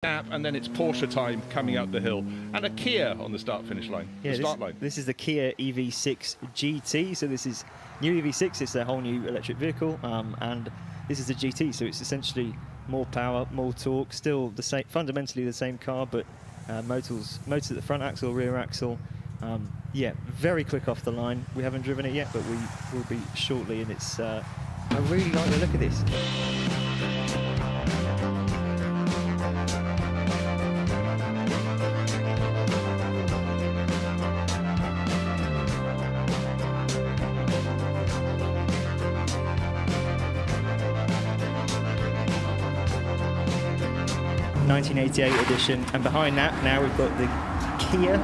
gap, and then it's Porsche time coming up the hill, and a Kia on the start-finish line. Yeah, start line. This is the Kia EV6 GT. So this is new EV6. It's a whole new electric vehicle, and this is the GT. So it's essentially more power, more torque. Still the same, fundamentally the same car, but motors at the front axle, rear axle. Yeah, very quick off the line. We haven't driven it yet, but we will be shortly, and it's. I really like the look of this. ...1988 edition, and behind that now we've got the Kia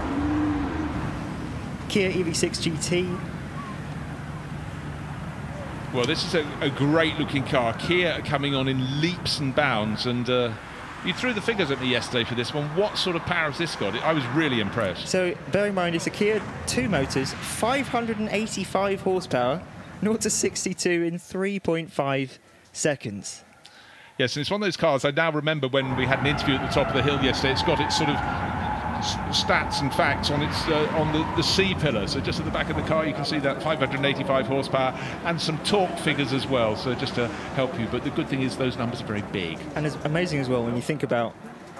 EV6 GT. Well, this is a great looking car. Kia coming on in leaps and bounds, and you threw the figures at me yesterday for this one. What sort of power has this got? I was really impressed. So bear in mind it's a Kia, 2 motors, 585 horsepower, 0 to 62 in 3.5 seconds. Yes, and it's one of those cars I now remember when we had an interview at the top of the hill yesterday. It's got its sort of stats and facts on its on the C pillar. So just at the back of the car you can see that 585 horsepower and some torque figures as well. So just to help you. But the good thing is those numbers are very big. And it's amazing as well when you think about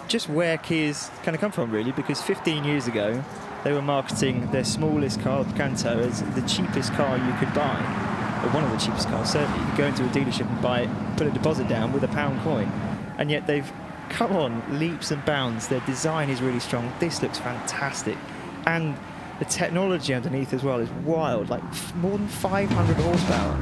just where Kia's kind of come from, really, because 15 years ago they were marketing their smallest car, the Picanto, as the cheapest car you could buy. Or one of the cheapest cars, certainly. You could go into a dealership and buy it, put a deposit down with a £1 coin, and yet they've come on leaps and bounds. Their design is really strong. This looks fantastic, and the technology underneath as well is wild, like more than 500 horsepower.